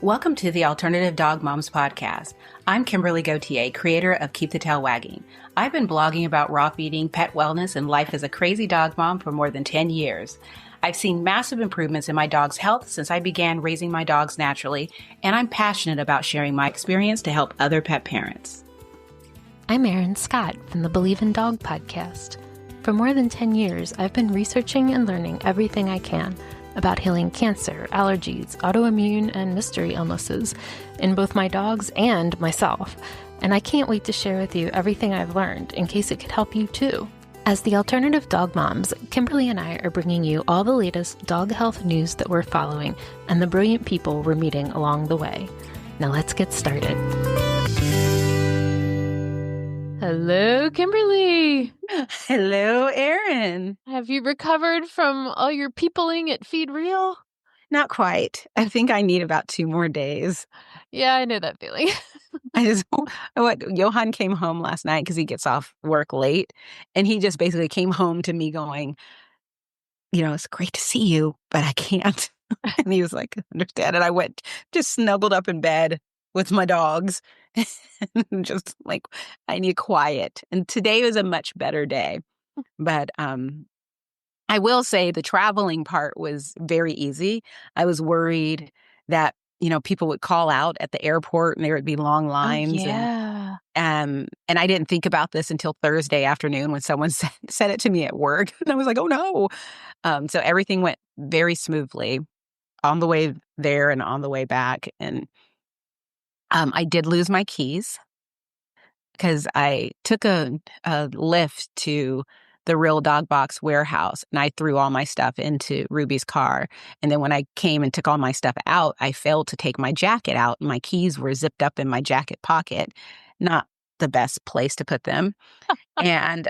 Welcome to the Alternative Dog Moms podcast. I'm Kimberly Gauthier, creator of Keep the Tail Wagging. I've been blogging about raw feeding, pet wellness, and life as a crazy dog mom for more than 10 years. I've seen massive improvements in my dog's health since I began raising my dogs naturally, and I'm passionate about sharing my experience to help other pet parents. I'm Erin Scott from the Believe in Dog podcast. For more than 10 years, I've been researching and learning everything I can about healing cancer, allergies, autoimmune, and mystery illnesses in both my dogs and myself. And I can't wait to share with you everything I've learned in case it could help you too. As the Alternative Dog Moms, Kimberly and I are bringing you all the latest dog health news that we're following and the brilliant people we're meeting along the way. Now let's get started. Hello, Kimberly. Hello, Erin. Have you recovered from all your peopling at Feed Real? Not quite. I think I need about 2 more days. Yeah, I know that feeling. Johan came home last night because he gets off work late, and he just basically came home to me going, it's great to see you, but I can't. And he was like, understand. And I went, just snuggled up in bed with my dogs and just like, I need quiet. And today was a much better day. But I will say the traveling part was very easy. I was worried that, people would call out at the airport and there would be long lines. Oh, yeah. And I didn't think about this until Thursday afternoon when someone said it to me at work. And I was like, oh, no. So everything went very smoothly on the way there and on the way back. And I did lose my keys because I took a lift to the Real Dog Box warehouse, and I threw all my stuff into Ruby's car. And then when I came and took all my stuff out, I failed to take my jacket out. My keys were zipped up in my jacket pocket. Not the best place to put them. And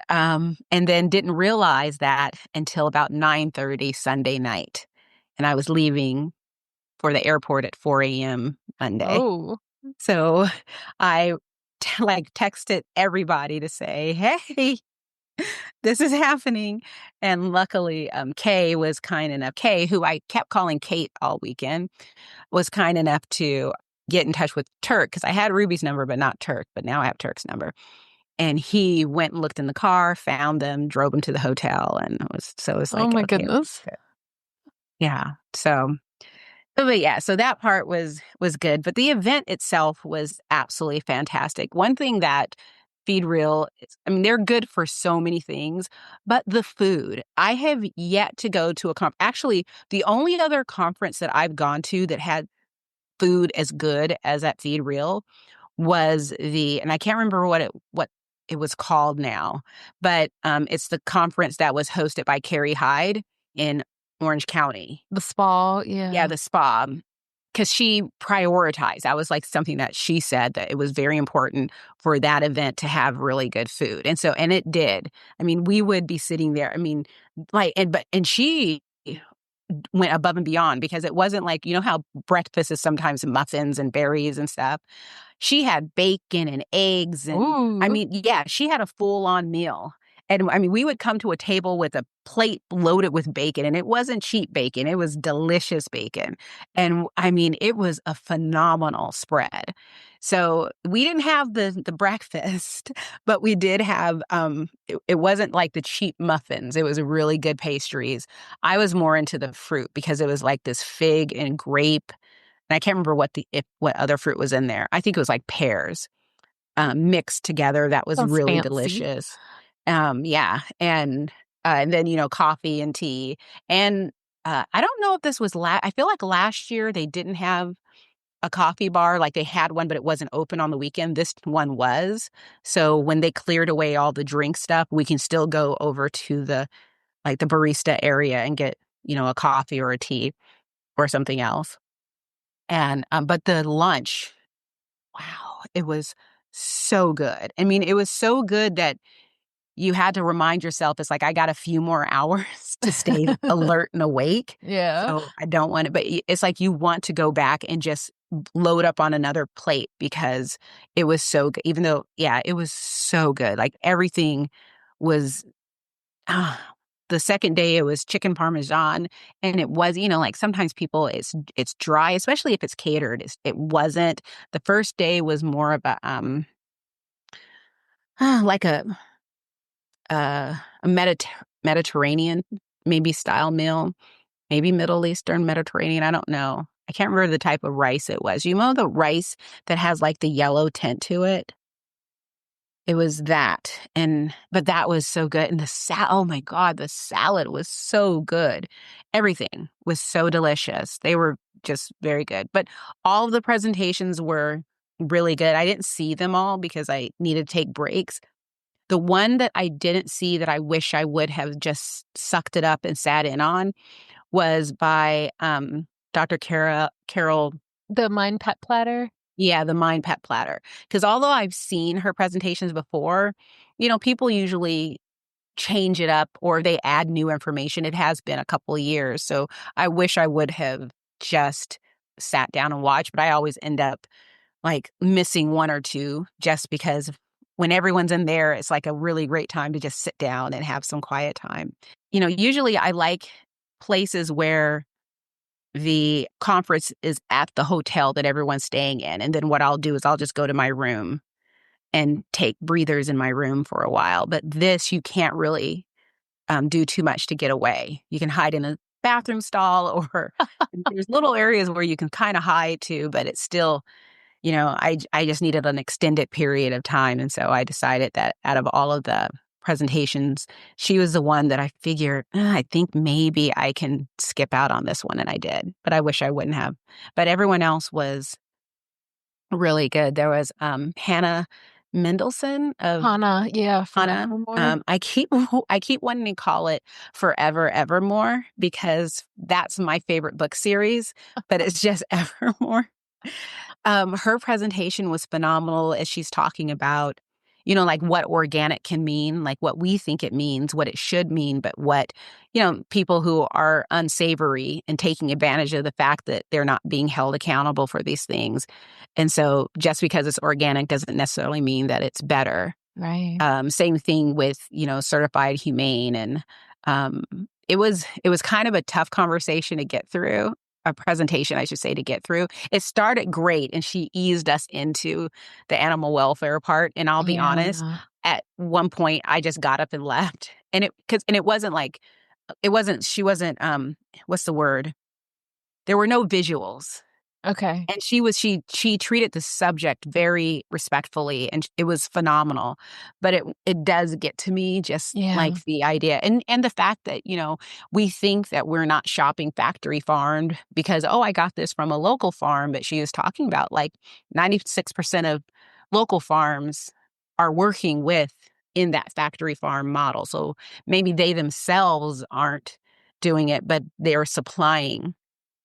then didn't realize that until about 9:30 Sunday night. And I was leaving for the airport at 4 a.m. Monday. Oh. So I texted everybody to say, hey, this is happening. And luckily, Kay was kind enough. Kay, who I kept calling Kate all weekend, was kind enough to get in touch with Turk, because I had Ruby's number, but not Turk. But now I have Turk's number. And he went and looked in the car, found them, drove them to the hotel. And it was like, oh my okay, goodness. Yeah. So that part was good. But the event itself was absolutely fantastic. One thing that Feed Real, they're good for so many things, but the food. I have yet to go to a conference. Actually, the only other conference that I've gone to that had food as good as at Feed Real was and I can't remember what it was called now, but it's the conference that was hosted by Carrie Hyde in Orange County. The spa, yeah. Yeah, the spa. Because she prioritized. That was like something that she said that it was very important for that event to have really good food. And it did. We would be sitting there. And she went above and beyond, because it wasn't like, how breakfast is sometimes muffins and berries and stuff. She had bacon and eggs. And Ooh. she had a full on meal. And we would come to a table with a plate loaded with bacon, and it wasn't cheap bacon. It was delicious bacon. And it was a phenomenal spread. So we didn't have the breakfast, but we did have, it wasn't like the cheap muffins. It was really good pastries. I was more into the fruit because it was like this fig and grape. And I can't remember what other fruit was in there. I think it was like pears mixed together. That was Sounds really fancy. delicious. And then, coffee and tea. And I don't know if this was I feel like last year they didn't have a coffee bar. Like they had one, but it wasn't open on the weekend. This one was. So when they cleared away all the drink stuff, we can still go over to the barista area and get, a coffee or a tea or something else. And, but the lunch, wow, it was so good. It was so good that you had to remind yourself, it's like, I got a few more hours to stay alert and awake. Yeah. So I don't want it, but it's like you want to go back and just load up on another plate because it was so good. Even though, it was so good. Like everything was, the second day it was chicken parmesan, and it was, like sometimes people it's dry, especially if it's catered. It wasn't. The first day was more of a like a Mediterranean maybe style meal, maybe Middle Eastern Mediterranean. I don't know. I can't remember the type of rice it was. You know the rice that has like the yellow tint to it? It was that. But that was so good. And oh my God, the salad was so good. Everything was so delicious. They were just very good. But all of the presentations were really good. I didn't see them all because I needed to take breaks. The one that I didn't see that I wish I would have just sucked it up and sat in on was by Dr. Carol. The Mind Pet Platter? Yeah, the Mind Pet Platter. Because although I've seen her presentations before, people usually change it up or they add new information. It has been a couple of years. So I wish I would have just sat down and watched, but I always end up like missing one or two just because when everyone's in there, it's like a really great time to just sit down and have some quiet time. Usually I like places where the conference is at the hotel that everyone's staying in. And then what I'll do is I'll just go to my room and take breathers in my room for a while. But this, you can't really do too much to get away. You can hide in a bathroom stall or there's little areas where you can kind of hide too, but it's still, I just needed an extended period of time. And so I decided that out of all of the presentations, she was the one that I figured, I think maybe I can skip out on this one. And I did, but I wish I wouldn't have. But everyone else was really good. There was Hannah Mendelson of Hannah, yeah, from Hannah. Evermore. I keep wanting to call it Forever Evermore because that's my favorite book series, but it's just Evermore. Her presentation was phenomenal as she's talking about, like what organic can mean, like what we think it means, what it should mean, but what, people who are unsavory and taking advantage of the fact that they're not being held accountable for these things. And so just because it's organic doesn't necessarily mean that it's better. Right. Same thing with, certified humane. And it was kind of a tough conversation to get through, a presentation, I should say, to get through. It started great and she eased us into the animal welfare part. And I'll be honest, Yeah. at one point I just got up and left. And it wasn't like, she wasn't, what's the word? There were no visuals. Okay. And she treated the subject very respectfully and it was phenomenal. But it does get to me just Yeah. like the idea and the fact that, we think that we're not shopping factory farmed because, oh, I got this from a local farm. But she was talking about like 96% of local farms are working in that factory farm model. So maybe they themselves aren't doing it, but they're supplying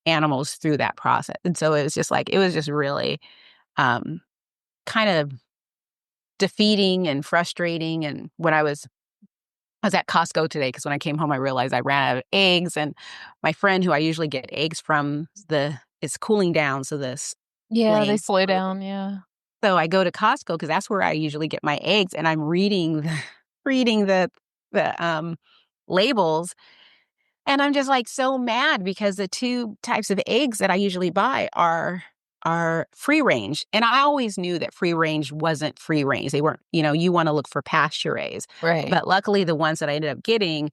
animals through that process. And so it was just really kind of defeating and frustrating. And when I was at Costco today, because when I came home, I realized I ran out of eggs. And my friend who I usually get eggs from, it's cooling down. So this Yeah, they laying. slow down, yeah. So I go to Costco because that's where I usually get my eggs. And I'm reading the labels. And I'm just like so mad because the two types of eggs that I usually buy are free range. And I always knew that free range wasn't free range. They weren't, you want to look for pasture raised. Right. But luckily the ones that I ended up getting,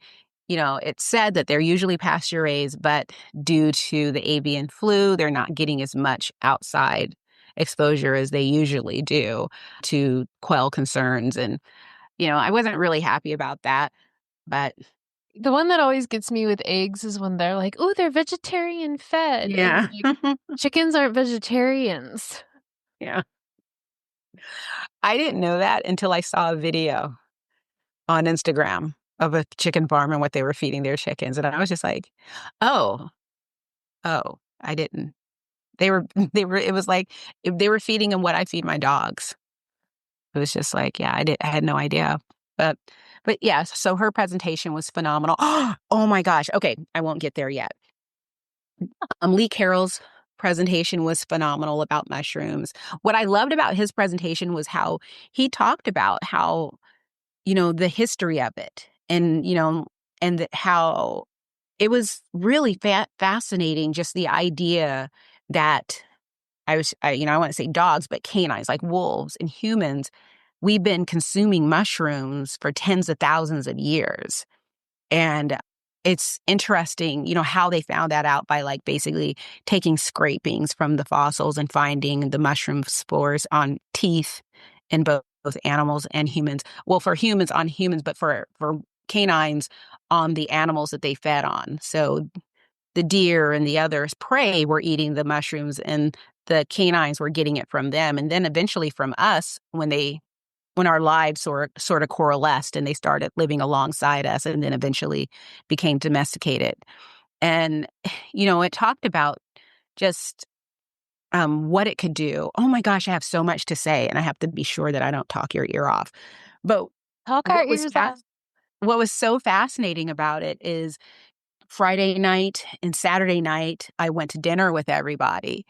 it said that they're usually pasture raised, but due to the avian flu, they're not getting as much outside exposure as they usually do to quell concerns. And, I wasn't really happy about that, but The one that always gets me with eggs is when they're like, "Oh, they're vegetarian fed." And yeah. I'm like, chickens aren't vegetarians. Yeah. I didn't know that until I saw a video on Instagram of a chicken farm and what they were feeding their chickens. And I was just like, oh, I didn't. It was like they were feeding them what I feed my dogs. It was just like, yeah, I had no idea. But yeah, so her presentation was phenomenal. Oh my gosh. Okay, I won't get there yet. Lee Carroll's presentation was phenomenal about mushrooms. What I loved about his presentation was how he talked about how, the history of it and, and how it was really fascinating, just the idea that I want to say dogs, but canines like wolves and humans, we've been consuming mushrooms for tens of thousands of years. And it's interesting, how they found that out by like basically taking scrapings from the fossils and finding the mushroom spores on teeth in both animals and humans. Well, for humans on humans, but for canines on the animals that they fed on. So the deer and the others prey were eating the mushrooms, and the canines were getting it from them. And then eventually from us when our lives sort of coalesced and they started living alongside us and then eventually became domesticated. And, it talked about just what it could do. Oh my gosh, I have so much to say, and I have to be sure that I don't talk your ear off. But Talk our what was ears off. what was so fascinating about it is Friday night and Saturday night, I went to dinner with everybody.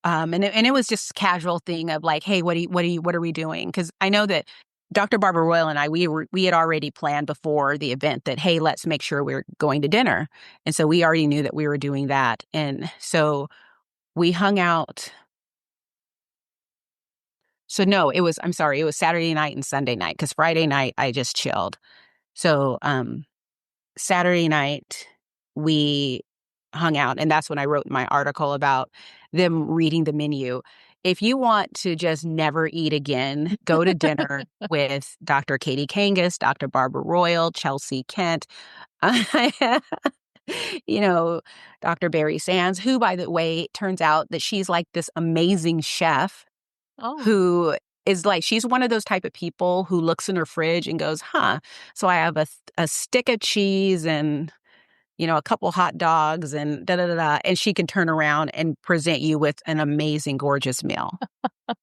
And it was just casual thing of like, hey, what are we doing? Because I know that Dr. Barbara Royal and I, we had already planned before the event that, hey, let's make sure we're going to dinner. And so we already knew that we were doing that. And so we hung out. So no, I'm sorry, it was Saturday night and Sunday night, because Friday night I just chilled. So Saturday night, we hung out, and that's when I wrote my article about them reading the menu. If you want to just never eat again, go to dinner with Dr. Katie Kangas, Dr. Barbara Royal, Chelsea Kent, you know, Dr. Barry Sands, who, by the way, turns out that she's like this amazing chef Oh. who is like, she's one of those type of people who looks in her fridge and goes, huh, so I have a stick of cheese and, a couple hot dogs and da da da da. And she can turn around and present you with an amazing, gorgeous meal.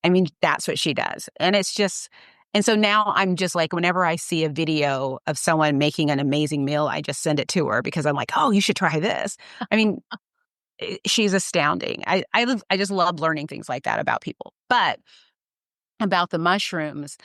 I mean, that's what she does. And so now I'm just like, whenever I see a video of someone making an amazing meal, I just send it to her because I'm like, oh, you should try this. I mean, she's astounding. I just love learning things like that about people. But about the mushrooms,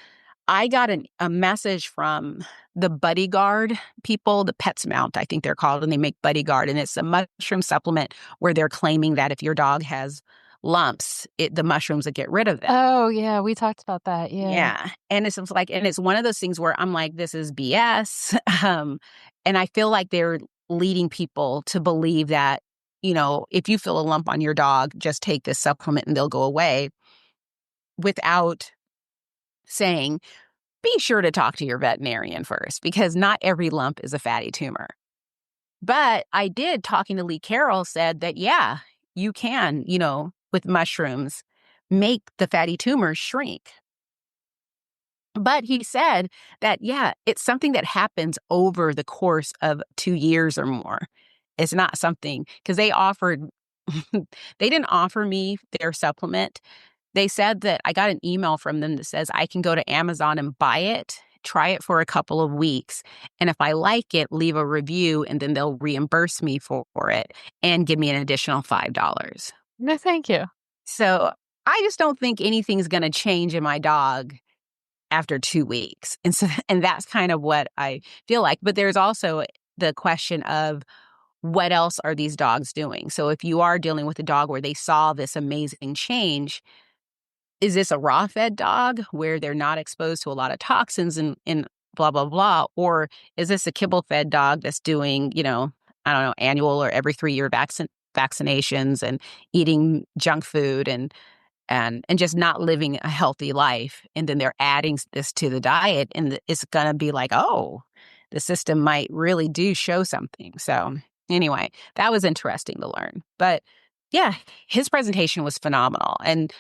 I got a message from the Bodyguard people, the PetSmount, I think they're called, and they make Bodyguard, and it's a mushroom supplement where they're claiming that if your dog has lumps, the mushrooms will get rid of them. Oh, yeah, we talked about that, yeah. Yeah, and it's like, and it's one of those things where I'm like, this is BS, and I feel like they're leading people to believe that, if you feel a lump on your dog, just take this supplement and they'll go away, without saying, be sure to talk to your veterinarian first, because not every lump is a fatty tumor. But I did, talking to Lee Carroll, said that, yeah, you can, with mushrooms, make the fatty tumors shrink. But he said that, yeah, it's something that happens over the course of 2 years or more. It's not something, because they didn't offer me their supplement. They said that I got an email from them that says I can go to Amazon and buy it, try it for a couple of weeks, and if I like it, leave a review, and then they'll reimburse me for it and give me an additional $5. No, thank you. So I just don't think anything's going to change in my dog after 2 weeks. And that's kind of what I feel like. But there's also the question of, what else are these dogs doing? So if you are dealing with a dog where they saw this amazing change, is this a raw fed dog where they're not exposed to a lot of toxins and blah, blah, blah? Or is this a kibble fed dog that's doing, I don't know, annual or every 3-year vaccinations and eating junk food and just not living a healthy life? And then they're adding this to the diet, and it's going to be like, oh, the system might really do show something. So anyway, that was interesting to learn. But yeah, his presentation was phenomenal. And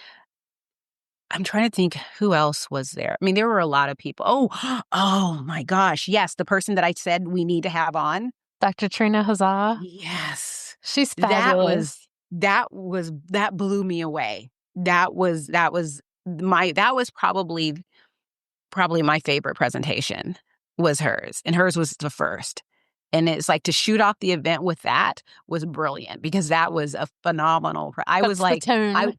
I'm trying to think who else was there. I mean, there were a lot of people. Oh my gosh. Yes, the person that I said we need to have on. Dr. Trina Hazza. Yes. She's fabulous. That blew me away. That was probably my favorite presentation was hers. And hers was the first. And it's like, to shoot off the event with that was brilliant, because that was a phenomenal. I was That's the like, tone.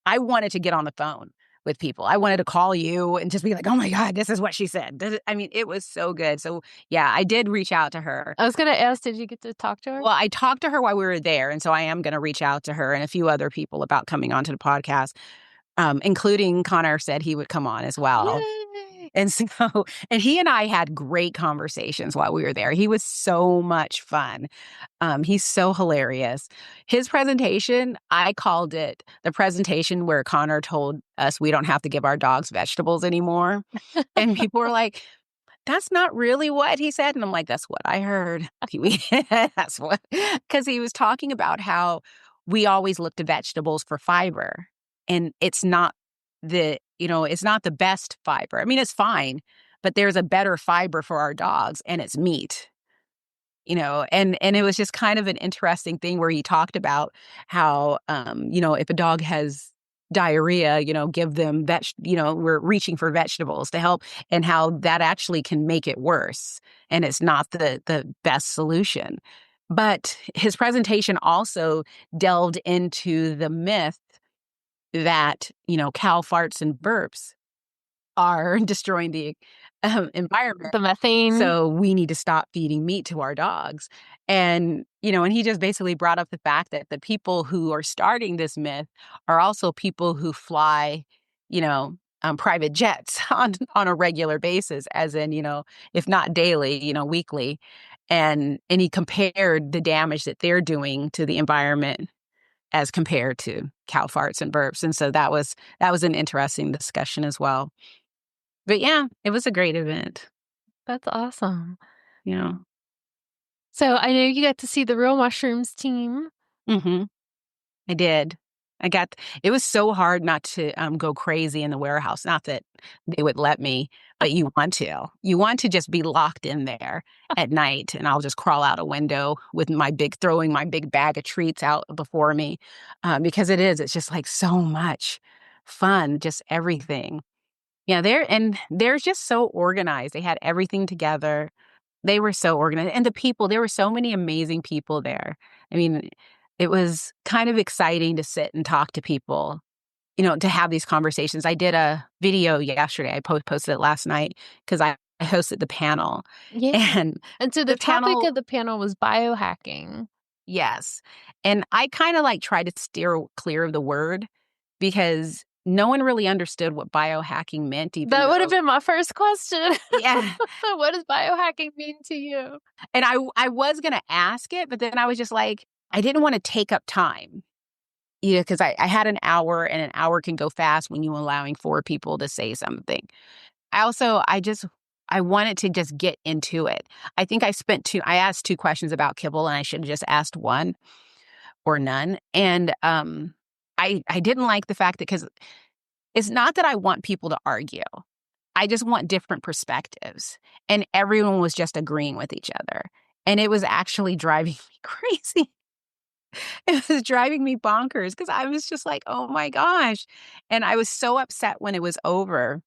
I wanted to get on the phone. with people. I wanted to call you and just be like, oh my God, this is what she said. I mean, it was so good. So yeah, I did reach out to her. I was going to ask, did you get to talk to her? Well, I talked to her while we were there. And so I am going to reach out to her and a few other people about coming onto the podcast, including Connor said he would come on as well. Yay! And so, and he and I had great conversations while we were there. He was so much fun. He's so hilarious. His presentation, I called it the presentation where Connor told us we don't have to give our dogs vegetables anymore. And people were like, that's not really what he said. And I'm like, that's what I heard. That's what, because he was talking about how we always look to vegetables for fiber. And it's not it's not the best fiber. I mean, it's fine, but there's a better fiber for our dogs, and it's meat. And it was just kind of an interesting thing where he talked about how, if a dog has diarrhea, give them we're reaching for vegetables to help, and how that actually can make it worse. And it's not the best solution. But his presentation also delved into the myth that, cow farts and burps are destroying the environment. The methane. So we need to stop feeding meat to our dogs. And he just basically brought up the fact that the people who are starting this myth are also people who fly, private jets on a regular basis, as in, if not daily, weekly. And he compared the damage that they're doing to the environment as compared to cow farts and burps. And so that was an interesting discussion as well. But yeah, it was a great event. That's awesome. Yeah. So I know you got to see the Real Mushrooms team. Mm-hmm. I did. It was so hard not to go crazy in the warehouse. Not that they would let me, but you want to. You want to just be locked in there at night, and I'll just crawl out a window with throwing my big bag of treats out before me, because it's just like so much fun, just everything. Yeah, they're just so organized. They had everything together. They were so organized. And the people, there were so many amazing people there. I mean, it was kind of exciting to sit and talk to people, to have these conversations. I did a video yesterday. I posted it last night because I hosted the panel. Yeah. And so the topic panel, of the panel was biohacking. Yes. And I kind of tried to steer clear of the word because no one really understood what biohacking meant. That would have been my first question. Yeah. What does biohacking mean to you? And I was going to ask it, but then I was just like, I didn't want to take up time. Because I had an hour, and an hour can go fast when you're allowing 4 people to say something. I wanted to just get into it. I think I asked 2 questions about kibble, and I should have just asked 1 or none. And I didn't like the fact that, because it's not that I want people to argue. I just want different perspectives. And everyone was just agreeing with each other. And it was actually driving me crazy. It was driving me bonkers because I was just like, oh my gosh. And I was so upset when it was over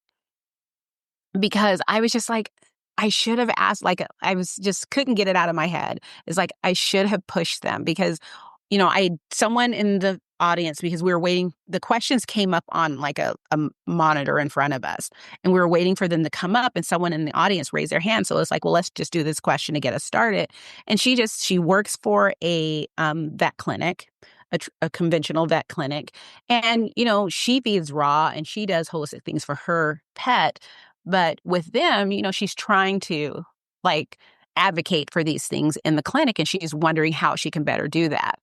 because I was just like, I should have asked, couldn't get it out of my head. It's like, I should have pushed them because, someone in the audience, because we were waiting, the questions came up on a monitor in front of us, and we were waiting for them to come up, and someone in the audience raised their hand. So it's like, well, let's just do this question to get us started. And she works for a vet clinic, a conventional vet clinic. And, she feeds raw and she does holistic things for her pet. But with them, she's trying to advocate for these things in the clinic, and she's wondering how she can better do that.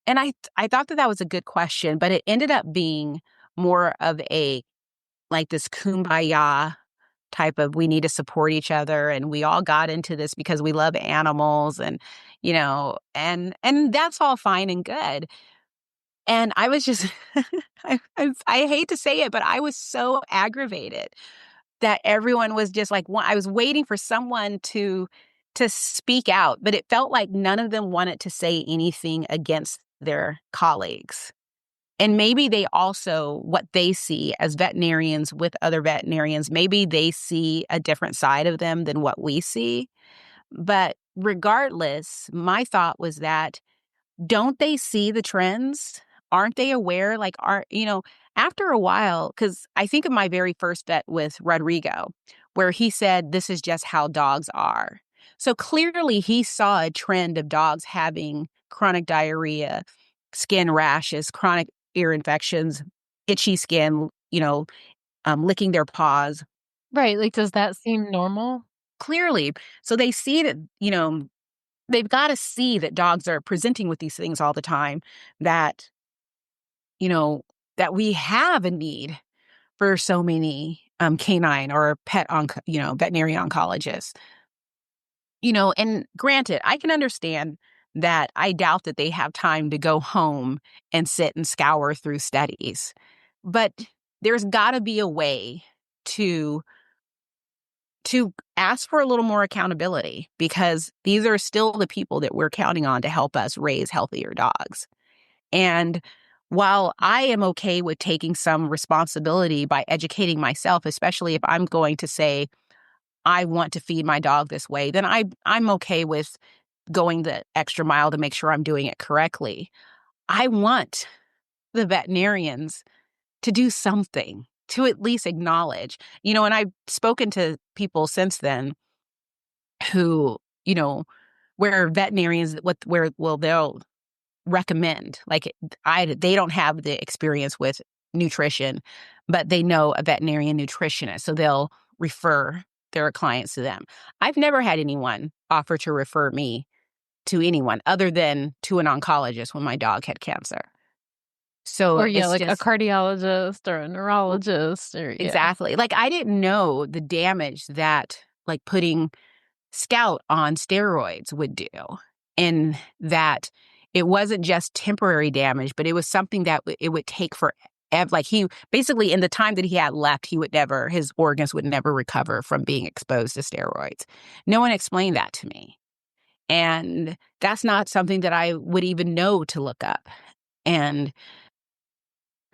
And I thought that was a good question, but it ended up being more of this kumbaya type of, we need to support each other, and we all got into this because we love animals, and and that's all fine and good. And I was just I hate to say it, but I was so aggravated that everyone was just I was waiting for someone to speak out, but it felt like none of them wanted to say anything against their colleagues. And maybe they also, what they see as veterinarians with other veterinarians, maybe they see a different side of them than what we see. But regardless, my thought was that, don't they see the trends? Aren't they aware? after a while, because I think of my very first vet with Rodrigo, where he said, this is just how dogs are. So clearly he saw a trend of dogs having chronic diarrhea, skin rashes, chronic ear infections, itchy skin, licking their paws. Right, like, does that seem normal? Clearly. So they see that, they've got to see that dogs are presenting with these things all the time, that, you know, that we have a need for so many canine or veterinary oncologists. And granted, I can understand that. I doubt that they have time to go home and sit and scour through studies. But there's got to be a way to ask for a little more accountability, because these are still the people that we're counting on to help us raise healthier dogs. And while I am okay with taking some responsibility by educating myself, especially if I'm going to say, I want to feed my dog this way, then I'm okay with going the extra mile to make sure I'm doing it correctly. I want the veterinarians to do something, to at least acknowledge, and I've spoken to people since then who, where veterinarians, they'll recommend, like, they don't have the experience with nutrition, but they know a veterinarian nutritionist, so they'll refer their clients to them. I've never had anyone offer to refer me to anyone other than to an oncologist when my dog had cancer. So Or, yeah, it's like a just cardiologist or a neurologist or yeah. exactly. Like, I didn't know the damage that, like, putting Scout on steroids would do, and that it wasn't just temporary damage, but it was something that it would take for like, he basically, in the time that he had left, his organs would never recover from being exposed to steroids. No one explained that to me. And that's not something that I would even know to look up. And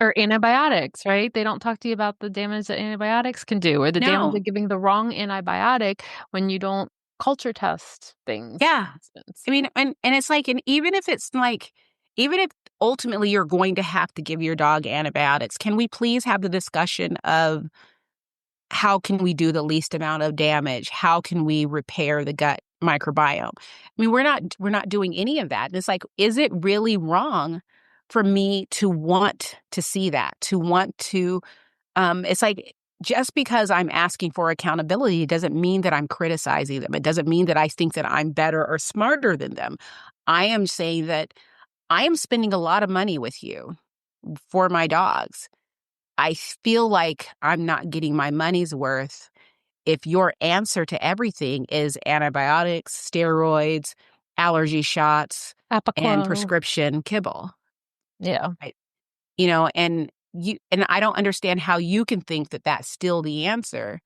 Or antibiotics, right? They don't talk to you about the damage that antibiotics can do, or the damage no, of giving the wrong antibiotic when you don't culture test things, yeah. for instance. I mean, and it's like, and even if it's like, even if ultimately you're going to have to give your dog antibiotics, can we please have the discussion of how can we do the least amount of damage? How can we repair the gut microbiome? I mean, we're not doing any of that. And it's like, is it really wrong for me to want to see that, to want to, it's like, just because I'm asking for accountability doesn't mean that I'm criticizing them. It doesn't mean that I think that I'm better or smarter than them. I am saying that I am spending a lot of money with you for my dogs. I feel like I'm not getting my money's worth if your answer to everything is antibiotics, steroids, allergy shots, and Apoquel. prescription kibble. Yeah. Right? And I don't understand how you can think that that's still the answer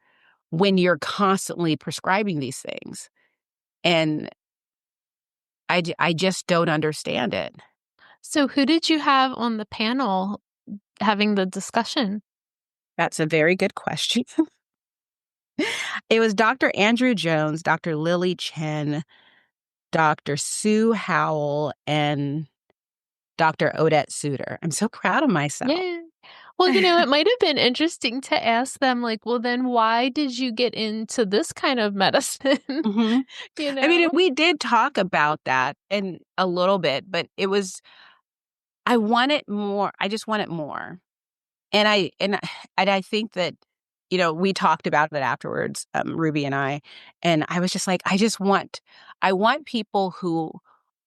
when you're constantly prescribing these things. And I just don't understand it. So who did you have on the panel having the discussion? That's a very good question. It was Dr. Andrew Jones, Dr. Lily Chen, Dr. Sue Howell, and Dr. Odette Suter. I'm so proud of myself. Yeah. Well, it might have been interesting to ask them, like, well, then why did you get into this kind of medicine? hmm You I mean, know? we did talk about that and a little bit, but I wanted more. I just wanted more. And I think that, we talked about it afterwards, Ruby and I was just like, I want people who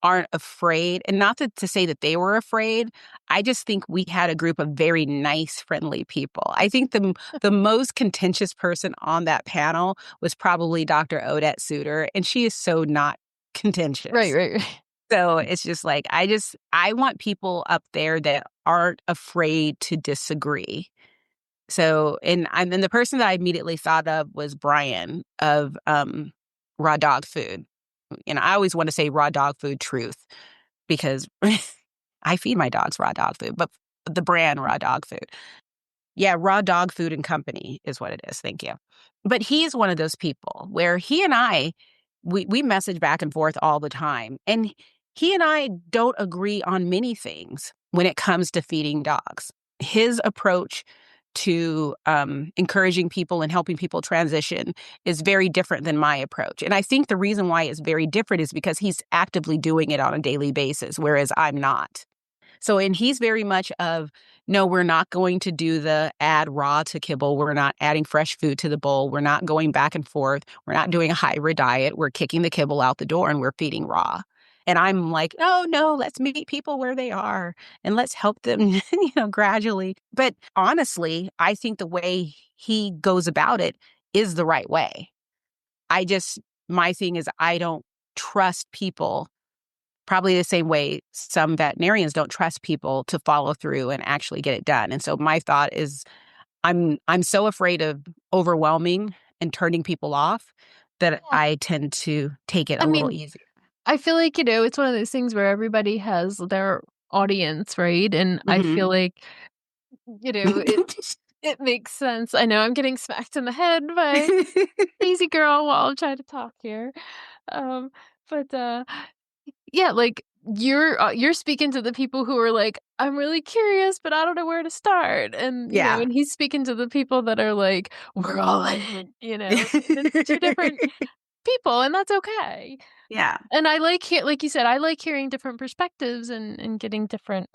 aren't afraid, and not to say that they were afraid. I just think we had a group of very nice, friendly people. I think the most contentious person on that panel was probably Dr. Odette Suter, and she is so not Right, contentious. right, right. So it's just like, I want people up there that aren't afraid to disagree. So, and then the person that I immediately thought of was Brian of Raw Dog Food. And I always want to say Raw Dog Food Truth, because I feed my dogs raw dog food, but the brand Raw Dog Food. Yeah, Raw Dog Food and Company is what it is. Thank you. But he's one of those people where he and we message back and forth all the time. And he and I don't agree on many things when it comes to feeding dogs. his approach to encouraging people and helping people transition is very different than my approach. And I think the reason why it's very different is because he's actively doing it on a daily basis, whereas I'm not. So, and he's very much of, no, we're not going to do the add raw to kibble. We're not adding fresh food to the bowl. We're not going back and forth. We're not doing a hybrid diet. We're kicking the kibble out the door and we're feeding raw. And I'm like, oh, no, let's meet people where they are and let's help them, gradually. But honestly, I think the way he goes about it is the right way. My thing is, I don't trust people probably the same way some veterinarians don't trust people to follow through and actually get it done. And so my thought is I'm so afraid of overwhelming and turning people off that Yeah. I tend to take it a little easier. I feel like, it's one of those things where everybody has their audience, right? And I feel like, it makes sense. I know I'm getting smacked in the head by Daisy Girl while I'm trying to talk here. Um, but yeah, like you're speaking to the people who are like, I'm really curious, but I don't know where to start. And Yeah. and he's speaking to the people that are like, we're all in, It's two different people, and that's okay. Yeah. And I like you said, I like hearing different perspectives and getting different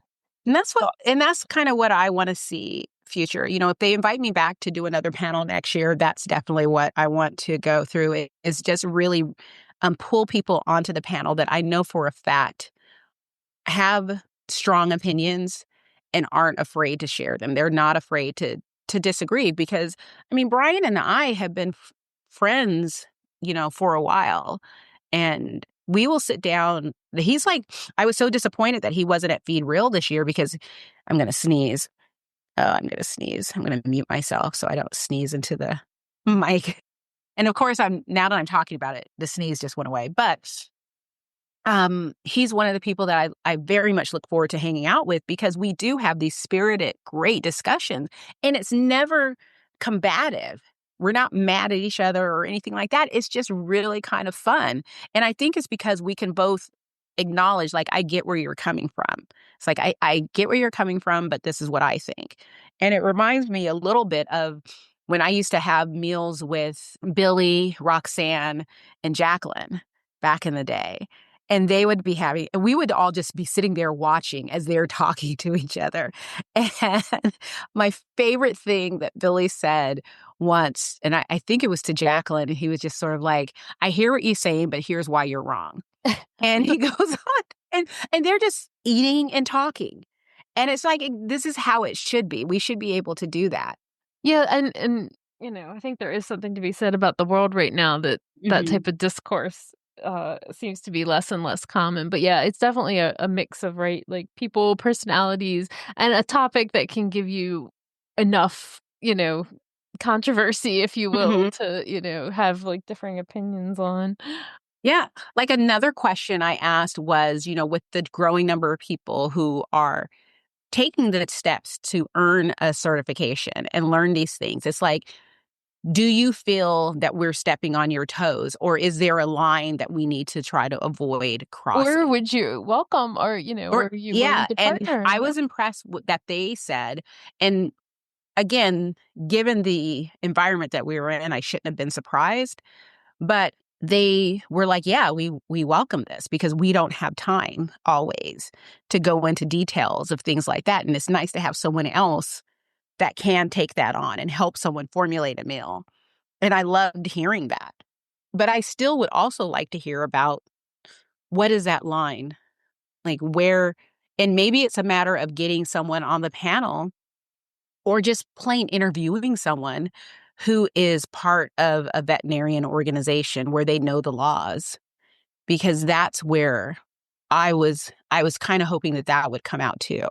And thoughts. that's kind of what I want to see future. If they invite me back to do another panel next year, that's definitely what I want to go through. It is just really pull people onto the panel that I know for a fact have strong opinions and aren't afraid to share them. They're not afraid to disagree because, I mean, Brian and I have been friends, for a while. And we will sit down. He's like, I was so disappointed that he wasn't at Feed Real this year because I'm going to sneeze. I'm going to sneeze. I'm going to mute myself so I don't sneeze into the mic. And of course, now that I'm talking about it, the sneeze just went away. But he's one of the people that I very much look forward to hanging out with because we do have these spirited, great discussions, and it's never combative. We're not mad at each other or anything like that. It's just really kind of fun. And I think it's because we can both acknowledge, like, I get where you're coming from. It's like, I get where you're coming from, but this is what I think. And it reminds me a little bit of when I used to have meals with Billy, Roxanne, and Jacqueline back in the day. And they would be and we would all just be sitting there watching as they're talking to each other. And my favorite thing that Billy said once, and I think it was to Jacqueline, and he was just sort of like, I hear what you're saying, but here's why you're wrong. And he goes on, and they're just eating and talking. And it's like, this is how it should be. We should be able to do that. Yeah, and I think there is something to be said about the world right now that type of discourse seems to be less and less common. But yeah, it's definitely a mix of, right, like people, personalities, and a topic that can give you enough, controversy, if you will, to, have like differing opinions on. Yeah. Like another question I asked was, with the growing number of people who are taking the steps to earn a certification and learn these things, it's like, do you feel that we're stepping on your toes, or is there a line that we need to try to avoid crossing? Or would you welcome, or, or are you willing Yeah. to And partner I in that? was impressed that they said, and again, given the environment that we were in, I shouldn't have been surprised, but they were like, yeah, we welcome this because we don't have time always to go into details of things like that. And it's nice to have someone else that can take that on and help someone formulate a meal. And I loved hearing that. But I still would also like to hear about, what is that line? Like, where, and maybe it's a matter of getting someone on the panel or just plain interviewing someone who is part of a veterinarian organization where they know the laws, because that's where I was kind of hoping that would come out too.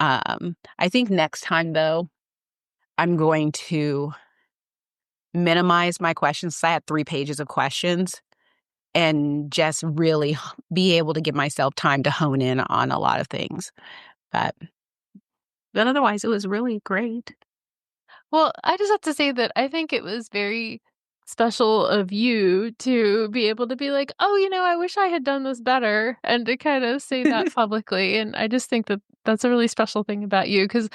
I think next time, though, I'm going to minimize my questions. I had 3 pages of questions, and just really be able to give myself time to hone in on a lot of things. But otherwise, it was really great. Well, I just have to say that I think it was very special of you to be able to be like, "Oh, I wish I had done this better," and to kind of say that publicly. And I just think that That's a really special thing about you, because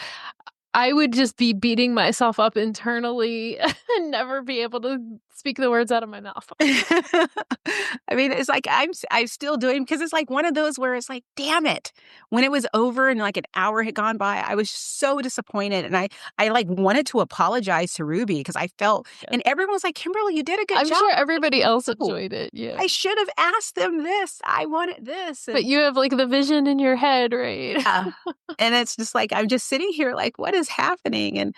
I would just be beating myself up internally and never be able to speak the words out of my mouth. I mean, it's like I'm still doing because it's like one of those where it's like, damn it. When it was over and like an hour had gone by, I was so disappointed. And I like wanted to apologize to Ruby because I felt, Yeah. and everyone was like, Kimberly, you did a good I'm job. sure everybody else enjoyed it. Yeah. I should have asked them this. I wanted this. But you have like the vision in your head, right? And it's just like, I'm just sitting here like, what is happening?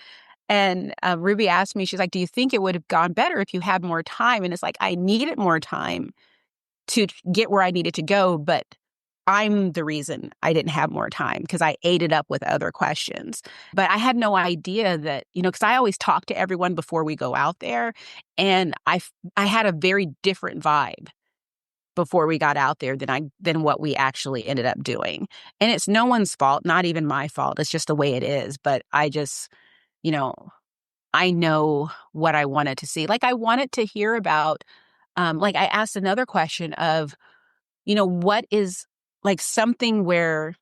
And Ruby asked me, she's like, do you think it would have gone better if you had more time? And it's like, I needed more time to get where I needed to go, but I'm the reason I didn't have more time because I ate it up with other questions. But I had no idea that, because I always talk to everyone before we go out there. And I had a very different vibe before we got out there than what we actually ended up doing. And it's no one's fault, not even my fault. It's just the way it is. But I just, you know, I know what I wanted to see. Like I wanted to hear about, like I asked another question of, what is like something where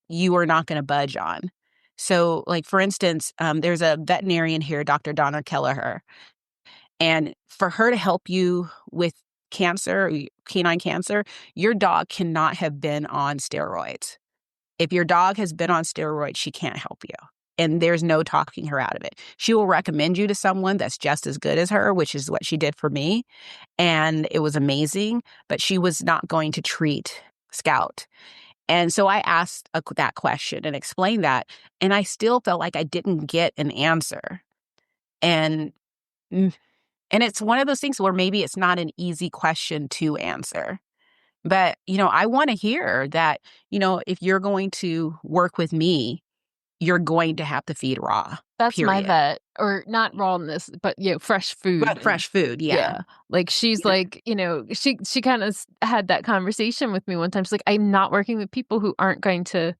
you are not going to budge on. So like, for instance, there's a veterinarian here, Dr. Donna Kelleher, and for her to help you with cancer, canine cancer, your dog cannot have been on steroids. If your dog has been on steroids, she can't help you. And there's no talking her out of it. She will recommend you to someone that's just as good as her, which is what she did for me. And it was amazing, but she was not going to treat Scout. And so I asked that question and explained that. And I still felt like I didn't get an answer. And mm, and it's one of those things where maybe it's not an easy question to answer. But, I want to hear that, if you're going to work with me, you're going to have to feed raw, That's my period. vet, or not rawness, but fresh food. But fresh food, yeah. Like she's like, she kind of had that conversation with me one time. She's like, I'm not working with people who aren't going to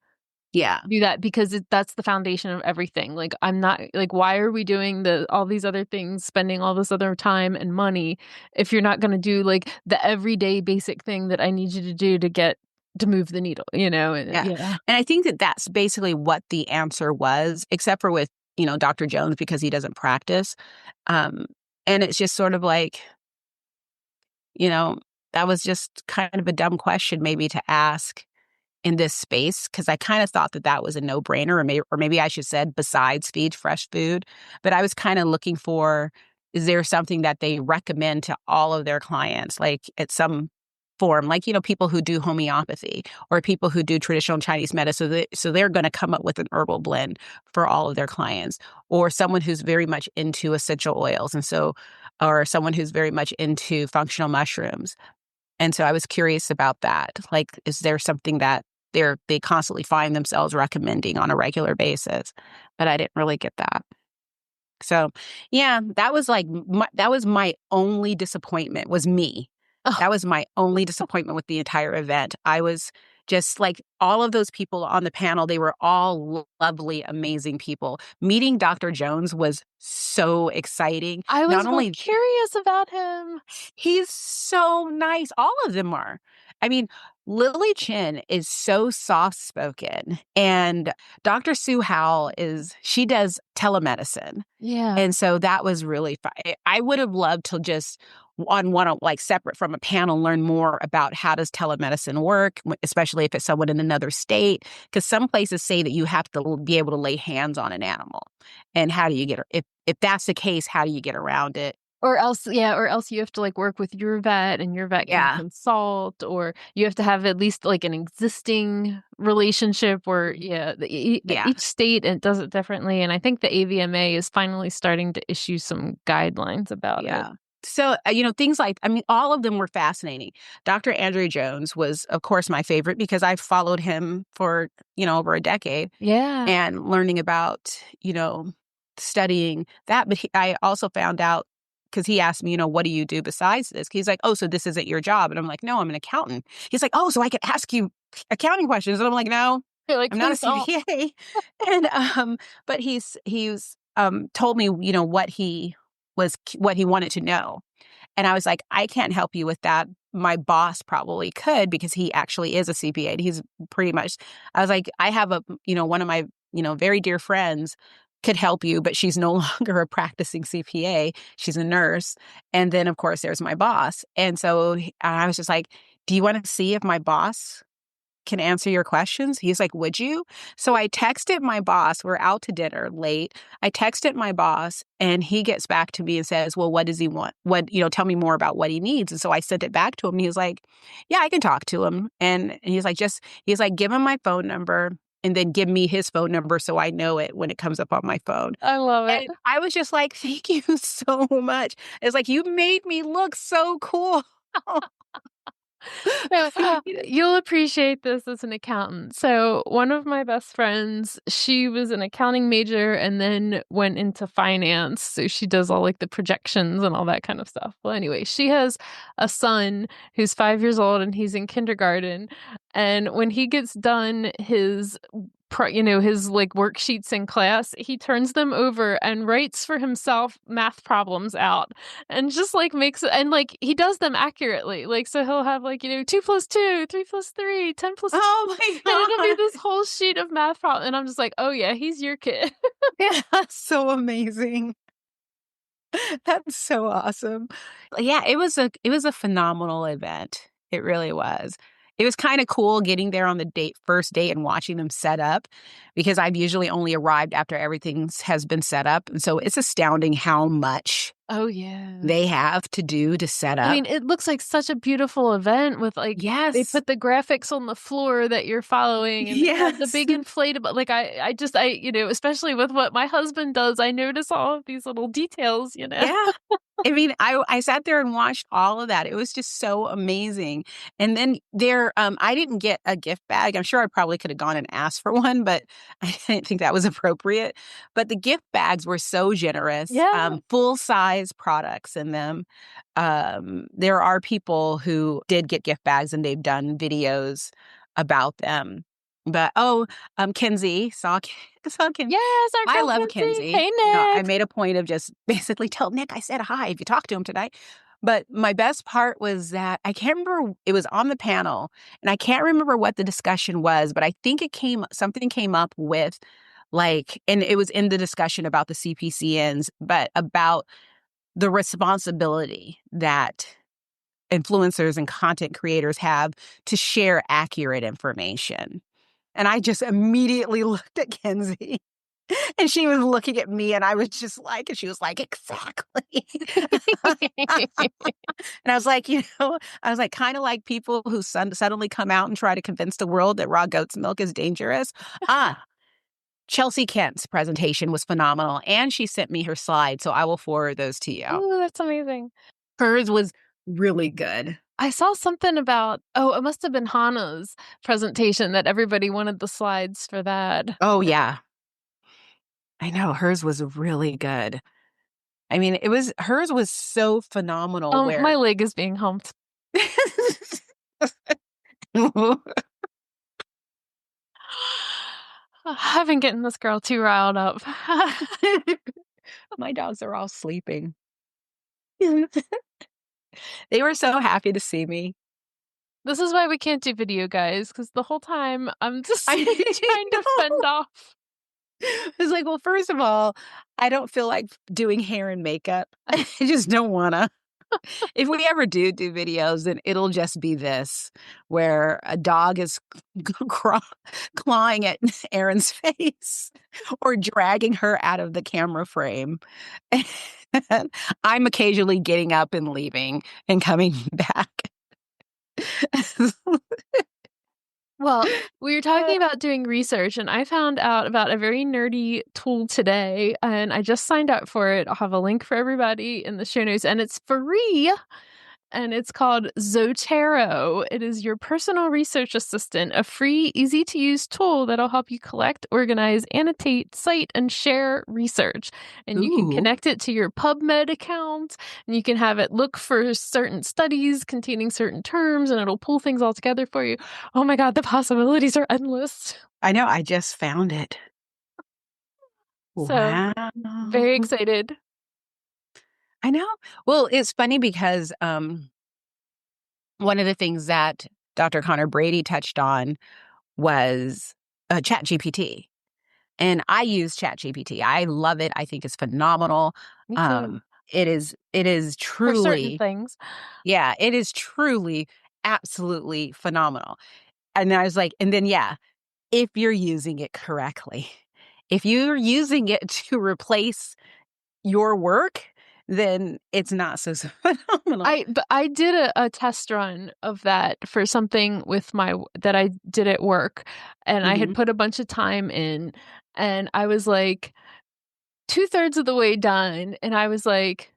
do that because that's the foundation of everything. Like I'm not like, why are we doing all these other things, spending all this other time and money if you're not going to do like the everyday basic thing that I need you to do to move the needle, And, And I think that that's basically what the answer was, except for with, Dr. Jones, because he doesn't practice. And it's just sort of like, that was just kind of a dumb question maybe to ask in this space, because I kind of thought that was a no-brainer, or maybe I should said besides feed fresh food. But I was kind of looking for, is there something that they recommend to all of their clients, like at some form, like, people who do homeopathy or people who do traditional Chinese medicine. So they're going to come up with an herbal blend for all of their clients, or someone who's very much into essential oils. And so, or someone who's very much into functional mushrooms. And so I was curious about that. Like, is there something that they constantly find themselves recommending on a regular basis? But I didn't really get that. So, yeah, that was like, that was my only disappointment, was me. Oh. That was my only disappointment with the entire event. I was just like, all of those people on the panel, they were all lovely, amazing people. Meeting Dr. Jones was so exciting. I was only curious about him. He's so nice. All of them are. I mean, Lily Chin is so soft-spoken, and Dr. Sue Howell she does telemedicine. Yeah. And so that was really fun. I would have loved to just like separate from a panel, learn more about how does telemedicine work, especially if it's someone in another state, because some places say that you have to be able to lay hands on an animal. And how do you if that's the case, how do you get around it? Or else you have to like work with your vet, and your vet can consult, or you have to have at least like an existing relationship where, each state does it differently. And I think the AVMA is finally starting to issue some guidelines about it. So, things like, all of them were fascinating. Dr. Andrew Jones was, of course, my favorite because I've followed him for, over a decade. Yeah. And learning about, studying that. But I also found out, because he asked me, what do you do besides this? He's like, oh, so this isn't your job. And I'm like, no, I'm an accountant. He's like, oh, so I could ask you accounting questions. And I'm like, no, I'm not a CPA. And, but he's told me, what he wanted to know. And I was like, I can't help you with that. My boss probably could because he actually is a CPA. He's pretty much, I was like, I have one of my, very dear friends could help you, but she's no longer a practicing CPA. She's a nurse. And then, of course, there's my boss. And so I was just like, do you want to see if my boss can answer your questions? He's like, would you? So I texted my boss. We're out to dinner late. I texted my boss and he gets back to me and says, well, what does he want? Tell me more about what he needs. And so I sent it back to him. He was like, yeah, I can talk to him. And he's like, give him my phone number and then give me his phone number so I know it when it comes up on my phone. I love it. And I was just like, thank you so much. It's like, you made me look so cool. You'll appreciate this as an accountant. So one of my best friends, she was an accounting major and then went into finance. So she does all like the projections and all that kind of stuff. Well, anyway, she has a son who's 5 years old and he's in kindergarten. And when he gets done his like worksheets in class, he turns them over and writes for himself math problems out and just like and like he does them accurately. Like, so he'll have like, 2 + 2, 3 + 3, 10 + Oh my and it'll be God. this whole sheet of math problems. And I'm just like, oh yeah, he's your kid. Yeah, that's so amazing. That's so awesome. Yeah, it was a phenomenal event. It really was. It was kind of cool getting there on the first date and watching them set up because I've usually only arrived after everything has been set up. And so it's astounding how much Oh yeah. they have to do to set up. I mean, it looks like such a beautiful event with like they Yes. put the graphics on the floor that you're following and they have the Yes. big inflatable. Like I especially with what my husband does, I notice all of these little details. Yeah. I mean, I sat there and watched all of that. It was just so amazing. And then I didn't get a gift bag. I'm sure I probably could have gone and asked for one, but I didn't think that was appropriate. But the gift bags were so generous. Yeah. Full size products in them. There are people who did get gift bags and they've done videos about them. But Kenzie saw Kenzie. Yes, our I girl love Kenzie. Kenzie. Hey, I Nick. made a point of just basically tell Nick I said hi if you talk to him today. But my best part was that I can't remember, it was on the panel, and I can't remember what the discussion was, but I think something came up with and it was in the discussion about the CPCNs, but about the responsibility that influencers and content creators have to share accurate information. And I just immediately looked at Kenzie and she was looking at me and I was just like, and she was like, exactly. And I was like, kind of like people who suddenly come out and try to convince the world that raw goat's milk is dangerous. Chelsea Kent's presentation was phenomenal. And she sent me her slides. So I will forward those to you. Oh, that's amazing. Hers was really good. I saw something about, it must have been Hannah's presentation that everybody wanted the slides for that. Oh, yeah. I know. Hers was really good. I mean, hers was so phenomenal. Oh, my leg is being humped. I've been getting this girl too riled up. My dogs are all sleeping. They were so happy to see me. This is why we can't do video, guys, because the whole time I'm just trying to fend off. It's like, well, first of all, I don't feel like doing hair and makeup. I just don't want to. If we ever do videos, then it'll just be this, where a dog is clawing at Erin's face or dragging her out of the camera frame. And I'm occasionally getting up and leaving and coming back. Well, we were talking about doing research, and I found out about a very nerdy tool today, and I just signed up for it. I'll have a link for everybody in the show notes, and it's free. And it's called Zotero. It is your personal research assistant, a free, easy-to-use tool that'll help you collect, organize, annotate, cite, and share research. And you can connect it to your PubMed account, and you can have it look for certain studies containing certain terms, and it'll pull things all together for you. Oh my God, the possibilities are endless. I know, I just found it. So, very excited. I know. Well, it's funny because one of the things that Dr. Connor Brady touched on was ChatGPT. And I use ChatGPT. I love it. I think it's phenomenal. Me too. It is For certain truly, things. yeah, it is truly absolutely phenomenal. And I was like, and then, yeah, if you're using it correctly, if you're using it to replace your work, then it's not so phenomenal. But I did a test run of that for something with that I did at work, and I had Hmm. put a bunch of time in, and I was like 2/3 of the way done, and I was like,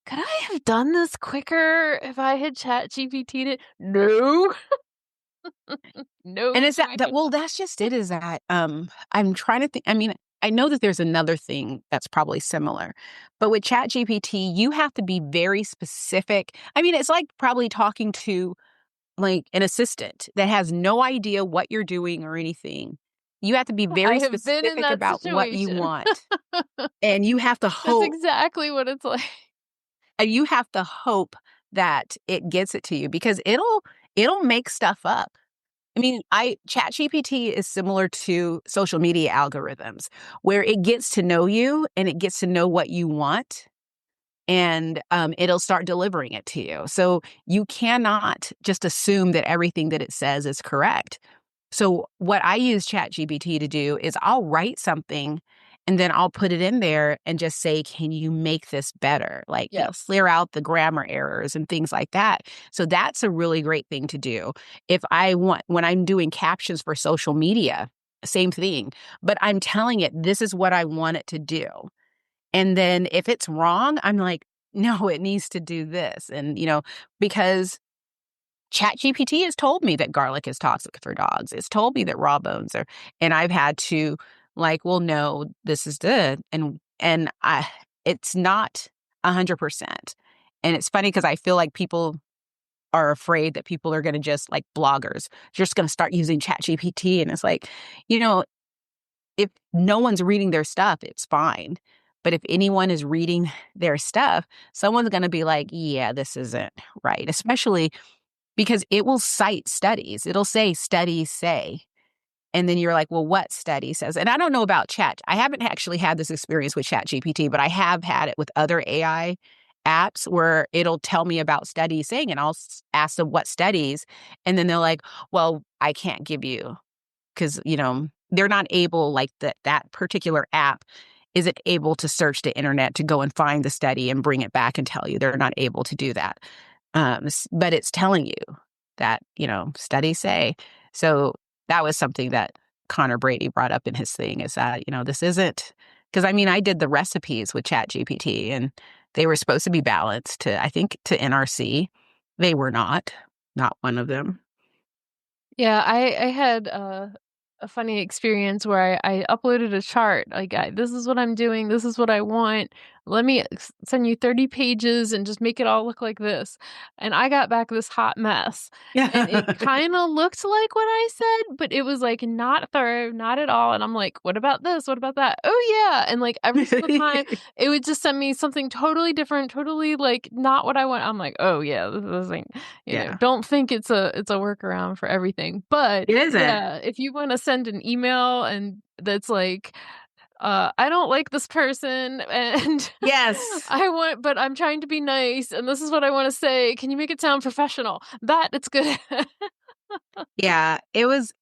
could I have done this quicker if I had chat GPT'd it? No. And No. is that well, that's just it, is that I'm trying to think. I mean, I know that there's another thing that's probably similar, but with ChatGPT, you have to be very specific. I mean, it's like probably talking to like an assistant that has no idea what you're doing or anything. You have to be I very have been in specific that about what you situation. want. And you have to That's hope exactly what it's like. and you have to hope that it gets it to you because it'll make stuff up. I mean, I ChatGPT is similar to social media algorithms where it gets to know you and it gets to know what you want and it'll start delivering it to you. So you cannot just assume that everything that it says is correct. So what I use ChatGPT to do is I'll write something and then I'll put it in there and just say, can you make this better? Like, Yes. clear out the grammar errors and things like that. So that's a really great thing to do. If I want, when I'm doing captions for social media, same thing, but I'm telling it, this is what I want it to do. And then if it's wrong, I'm like, no, it needs to do this. And, because ChatGPT has told me that garlic is toxic for dogs. It's told me that raw bones are, and I've had to like, well, no, this is good, it's not 100%. And it's funny because I feel like people are afraid that people are going to just like bloggers, just going to start using ChatGPT, and it's like, you know, if no one's reading their stuff, it's fine. But if anyone is reading their stuff, someone's going to be like, yeah, this isn't right, especially because it will cite studies. It'll say studies say. And then you're like, well, what study says? And I don't know about Chat. I haven't actually had this experience with Chat GPT, but I have had it with other AI apps where it'll tell me about studies saying, and I'll ask them what studies. And then they're like, well, I can't give you because, they're not able, like that particular app isn't able to search the internet to go and find the study and bring it back and tell you. They're not able to do that. But it's telling you that, studies say. So that was something that Connor Brady brought up in his thing is that, this isn't, because I mean, I did the recipes with ChatGPT and they were supposed to be balanced to, I think, to NRC. They were not one of them. Yeah, I had a funny experience where I uploaded a chart. Like, this is what I'm doing. This is what I want. Let me send you 30 pages and just make it all look like this. And I got back this hot mess. And it kind of looked like what I said, but it was like not thorough, not at all. And I'm like, what about this? What about that? Oh, yeah. And like every single time, it would just send me something totally different, totally like not what I want. I'm like, oh, yeah, this is like, Yeah. don't think it's a workaround for everything. But It isn't. yeah, if you want to send an email and that's like, I don't like this person and Yes. but I'm trying to be nice and this is what I want to say. Can you make it sound professional? That it's good. Yeah,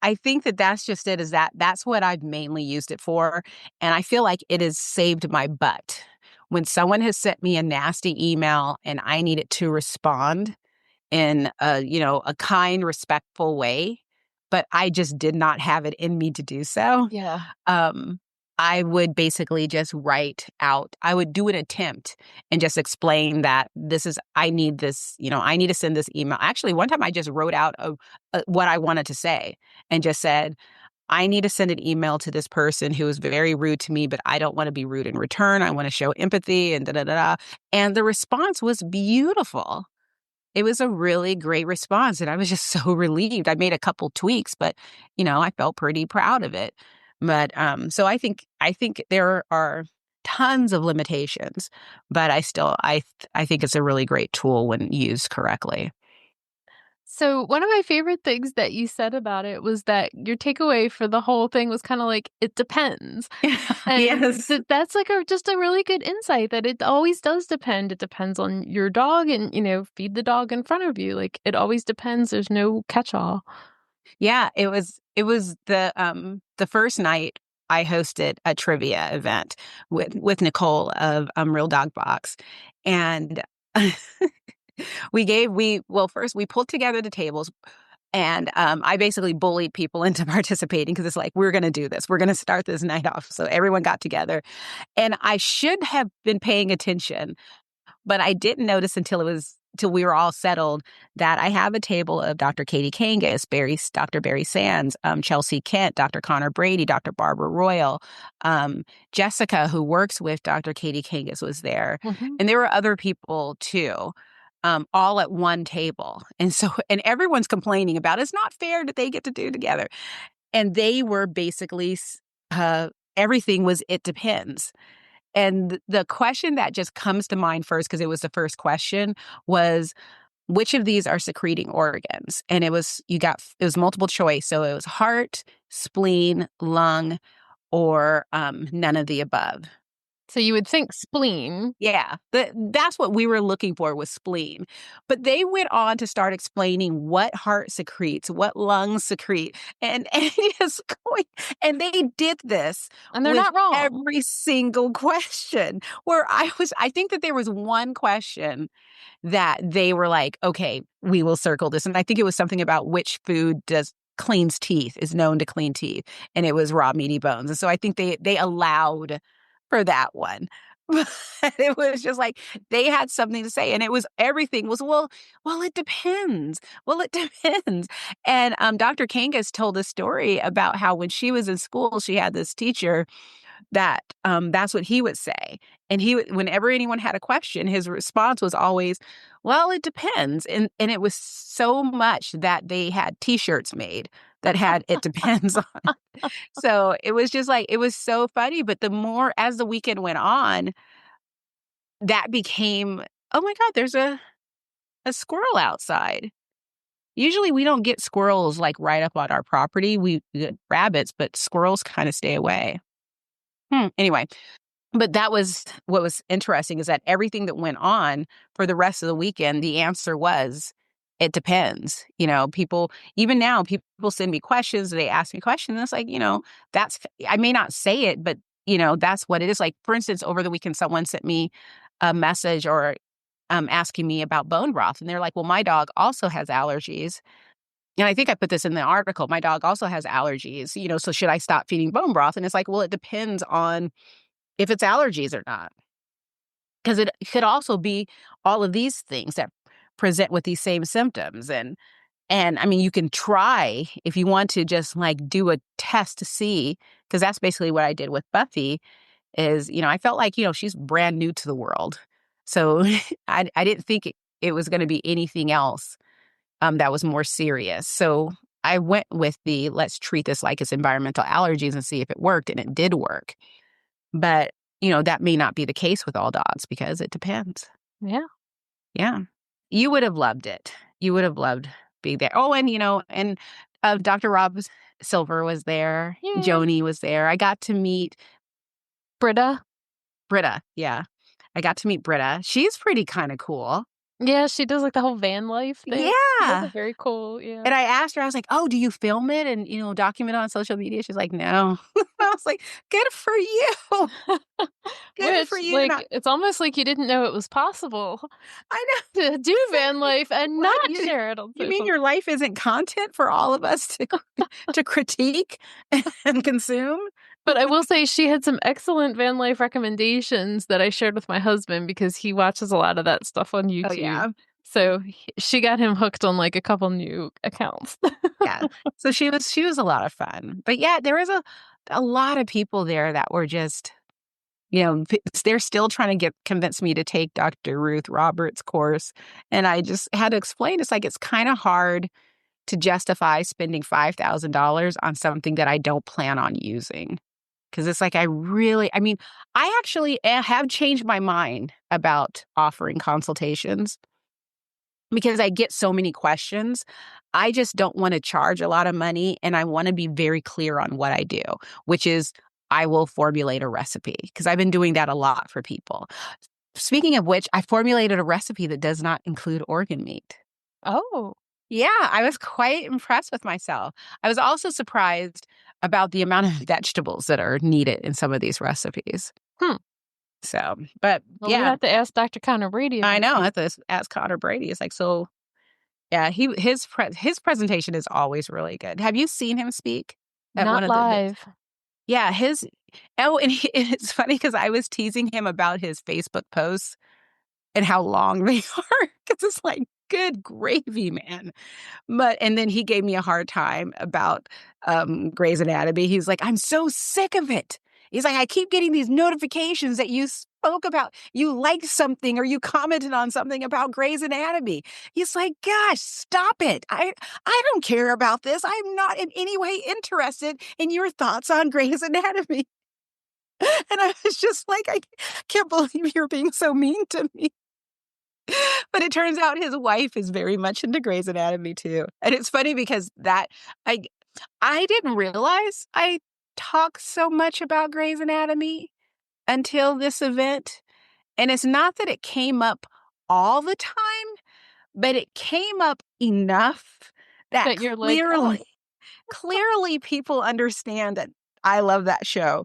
I think that that's just it, is that's what I've mainly used it for. And I feel like it has saved my butt. When someone has sent me a nasty email and I needed to respond in a kind, respectful way, but I just did not have it in me to do so. Yeah. Um, I would basically just write out, I would do an attempt and just explain that I need this, I need to send this email. Actually, one time I just wrote out what I wanted to say and just said, I need to send an email to this person who is very rude to me, but I don't want to be rude in return. I want to show empathy and da da da da. And the response was beautiful. It was a really great response, and I was just so relieved. I made a couple tweaks, but, I felt pretty proud of it. But, so I think there are tons of limitations, but I think it's a really great tool when used correctly. So one of my favorite things that you said about it was that your takeaway for the whole thing was kind of like, it depends. And Yes. that's like just a really good insight that it always does depend. It depends on your dog and, feed the dog in front of you. Like it always depends. There's no catch-all. Yeah, it was the first night I hosted a trivia event with Nicole of Real Dog Box. And first we pulled together the tables. And I basically bullied people into participating because it's like, we're going to do this. We're going to start this night off. So everyone got together. And I should have been paying attention, but I didn't notice till we were all settled that I have a table of Dr. Katie Kangas, Dr. Barry Sands, Chelsea Kent, Dr. Connor Brady, Dr. Barbara Royal, Jessica, who works with Dr. Katie Kangas, was there. Mm-hmm. And there were other people too. All at one table. And everyone's complaining about it's not fair that they get to do together. And they were basically, everything was, it depends. And the question that just comes to mind first, because it was the first question, was which of these are secreting organs? And it was multiple choice. So it was heart, spleen, lung, or none of the above. So you would think spleen. Yeah, that's what we were looking for, was spleen. But they went on to start explaining what heart secretes, what lungs secrete, and it's going. And they did this, And they're with not wrong. every single question. Where I think that there was one question that they were like, okay, we will circle this, and I think it was something about which food cleans teeth, is known to clean teeth, and it was raw meaty bones. And so I think they allowed for that one. But it was just like they had something to say, and everything was, well, it depends. Well, it depends. And Dr. Kangas told a story about how when she was in school, she had this teacher that that's what he would say. And whenever anyone had a question, his response was always, well, it depends. And it was so much that they had T-shirts made that had "it depends" on it. So it was just like, it was so funny. But the more, as the weekend went on, that became, oh my God, there's a squirrel outside. Usually we don't get squirrels like right up on our property. We get rabbits, but squirrels kind of stay away. Anyway, but that was what was interesting, is that everything that went on for the rest of the weekend, the answer was, it depends. Even now, people send me questions, they ask me questions, and it's like, I may not say it, but, that's what it is. Like, for instance, over the weekend, someone sent me a message or asking me about bone broth. And they're like, well, my dog also has allergies. And I think I put this in the article. My dog also has allergies, so should I stop feeding bone broth? And it's like, well, it depends on if it's allergies or not. Because it could also be all of these things that present with these same symptoms. And I mean, you can try if you want to just like do a test to see, because that's basically what I did with Buffy is, I felt like, she's brand new to the world. So I didn't think it was going to be anything else that was more serious. So I went with let's treat this like it's environmental allergies and see if it worked. And it did work. But, that may not be the case with all dogs because it depends. Yeah. Yeah. You would have loved it. You would have loved being there. Oh, and Dr. Rob Silver was there. Yay. Joni was there. I got to meet Britta. Yeah. I got to meet Britta. She's pretty kind of cool. Yeah, she does like the whole van life thing. Yeah. That's very cool. Yeah. And I asked her, I was like, oh, do you film it and, document it on social media? She's like, no. I was like, good for you. Good for you. It's almost like you didn't know it was possible. I know. To do van life and not share it on social. You mean your life isn't content for all of us to critique and consume? But I will say she had some excellent van life recommendations that I shared with my husband because he watches a lot of that stuff on YouTube. Oh, yeah. So she got him hooked on like a couple new accounts. Yeah. So she was a lot of fun. But yeah, there was a lot of people there that were just, they're still trying to convince me to take Dr. Ruth Roberts' course. And I just had to explain, it's like, it's kind of hard to justify spending $5,000 on something that I don't plan on using. Because it's like, I actually have changed my mind about offering consultations because I get so many questions. I just don't want to charge a lot of money, and I want to be very clear on what I do, which is I will formulate a recipe because I've been doing that a lot for people. Speaking of which, I formulated a recipe that does not include organ meat. Oh, Yeah, I was quite impressed with myself. I was also surprised about the amount of vegetables that are needed in some of these recipes. hmm. So, but Well, we yeah, have to ask Dr. Connor Brady I about know. I that. have to ask Connor Brady. It's like, so yeah, his presentation is always really good. Have you seen him speak at one Not of the live. yeah, it's funny because I was teasing him about his Facebook posts and how long they are because it's like, good gravy, man. And then he gave me a hard time about Grey's Anatomy. He's like, I'm so sick of it. He's like, I keep getting these notifications that you spoke about, you liked something or you commented on something about Grey's Anatomy. He's like, gosh, stop it. I don't care about this. I'm not in any way interested in your thoughts on Grey's Anatomy. And I was just like, I can't believe you're being so mean to me. But it turns out his wife is very much into Grey's Anatomy too. And it's funny because I I didn't realize I talk so much about Grey's Anatomy until this event. And it's not that it came up all the time, but it came up enough that That you're like, oh, clearly people understand that I love that show.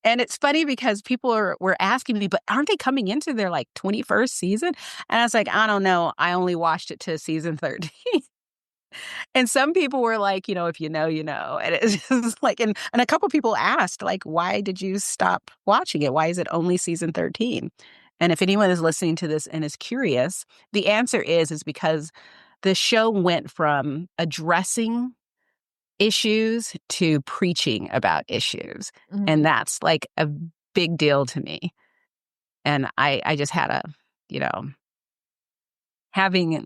And it's funny because people were asking me, but aren't they coming into their like 21st season? And I was like, I don't know. I only watched it to season 13. And some people were like, if you know, you know. And it's just like, and a couple people asked, like, why did you stop watching it? Why is it only season 13? And if anyone is listening to this and is curious, the answer is because the show went from addressing issues to preaching about issues. And mhm. that's like a big deal to me. And I just had you know,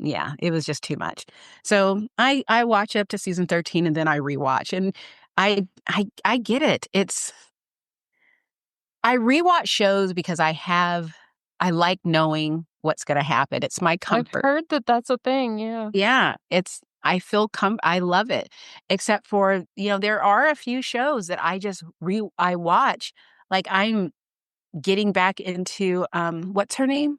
yeah, it was just too much. So I watch up to season 13 and then I rewatch. And I get it. I rewatch shows because I like knowing what's going to happen. It's my I've comfort. heard that that's a thing. Yeah. Yeah, I love it. Except for, there are a few shows that I watch. Like I'm getting back into what's her name?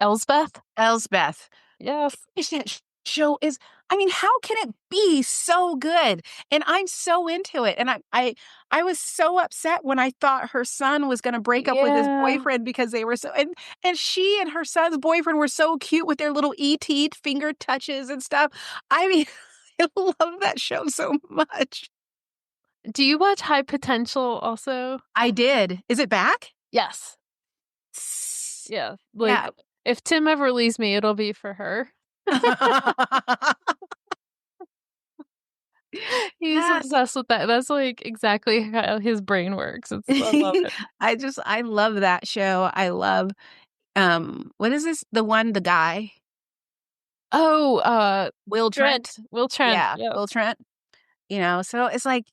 Elsbeth? Elsbeth. Yes. That show is, how can it be so good? And I'm so into it. And I was so upset when I thought her son was going to break up with his Yeah. boyfriend because they were and she and her son's boyfriend were so cute with their little ET finger touches and stuff. I mean, I love that show so much. Do you watch High Potential also? I did. Is it back? Yes. Yeah. Yeah. Like, if Tim ever leaves me, it'll be for her. He's Yeah. obsessed with that. That's like exactly how his brain works. I love it. I love that show. I love what is this? The guy? Oh, Will Trent. Will Trent. Yeah, Yeah. Will Trent. So it's like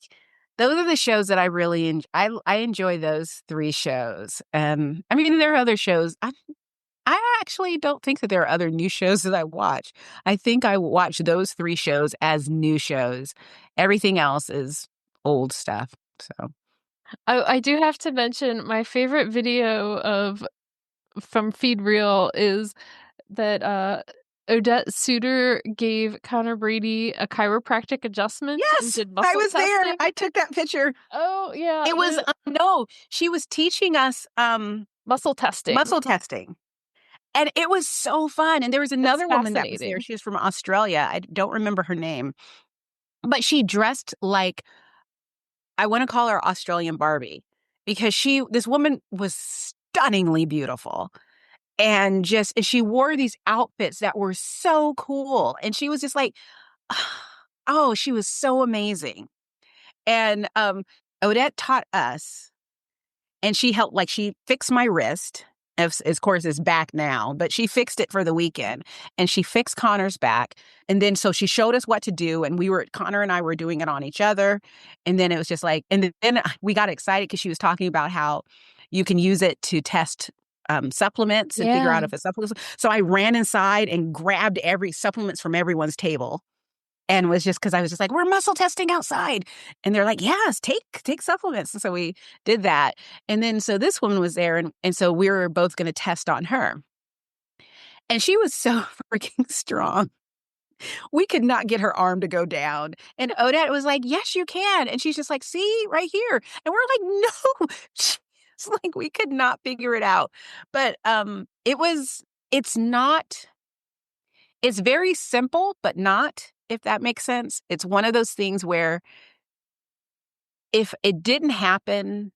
those are the shows that I really I enjoy those three shows. There are other shows. I actually don't think that there are other new shows that I watch. I think I watch those three shows as new shows. Everything else is old stuff. So I do have to mention my favorite video from Feed Real is that Odette Suter gave Connor Brady a chiropractic adjustment and yes, did I muscle was there. testing. I took that picture. Oh yeah, It was no, she was teaching us muscle testing. muscle testing. And it was so fun. And there was It's another woman that was there. fascinating. She was from Australia. I don't remember her name, but she dressed like, I want to call her Australian Barbie because this woman was stunningly beautiful and she wore these outfits that were so cool. And she was just like, oh, she was so amazing. And Odette taught us and she helped, like she fixed my wrist of course, is back now, but she fixed it for the weekend, and she fixed Connor's back. And then so she showed us what to do, and Connor and I were doing it on each other. And then it was just like, and then we got excited because she was talking about how you can use it to test supplements and figure out Yeah. if it's supplements. So I ran inside and grabbed every supplements from everyone's table. And was just because I was just like, we're muscle testing outside. And they're like, yes, take supplements. And so we did that. And then so this woman was there. And so we were both going to test on her. And she was so freaking strong. We could not get her arm to go down. And Odette was like, yes, you can. And she's just like, see, right here. And we're like, no. It's like we could not figure it out. But it's not, it's very simple, but not, if that makes sense. It's one of those things where if it didn't happen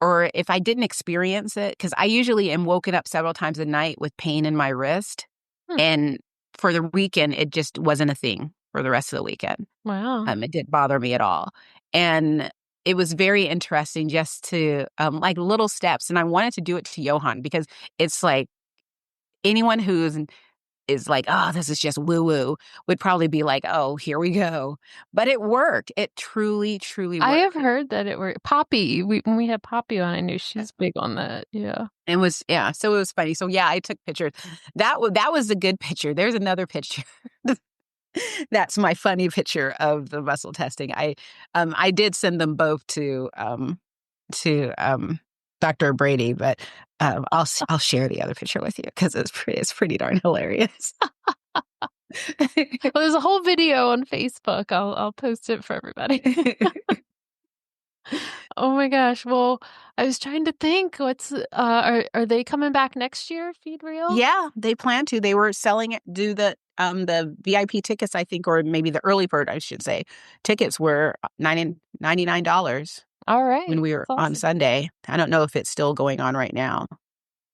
or if I didn't experience it, because I usually am woken up several times a night with pain in my wrist. Hmm. And for the weekend, it just wasn't a thing for the rest of the weekend. Wow. It didn't bother me at all. And it was very interesting just to like little steps. And I wanted to do it to Johan because it's like anyone is like, oh, this is just woo-woo, would probably be like, oh, here we go. But it worked. It truly, truly worked. I have heard that it worked. Poppy, when we had Poppy on, I knew she's big on that. Yeah. It was, yeah. So it was funny. So yeah, I took pictures. That was a good picture. There's another picture. That's my funny picture of the muscle testing. I did send them both to Dr. Brady, but I'll share the other picture with you because it's pretty darn hilarious. Well, there's a whole video on Facebook. I'll post it for everybody. Oh my gosh. Well, I was trying to think are they coming back next year, Feed Real? Yeah, they plan to. They were selling it, do the VIP tickets, I think, or maybe the early bird, I should say. Tickets were $99 All right. when we were That's on awesome. Sunday. I don't know if it's still going on right now.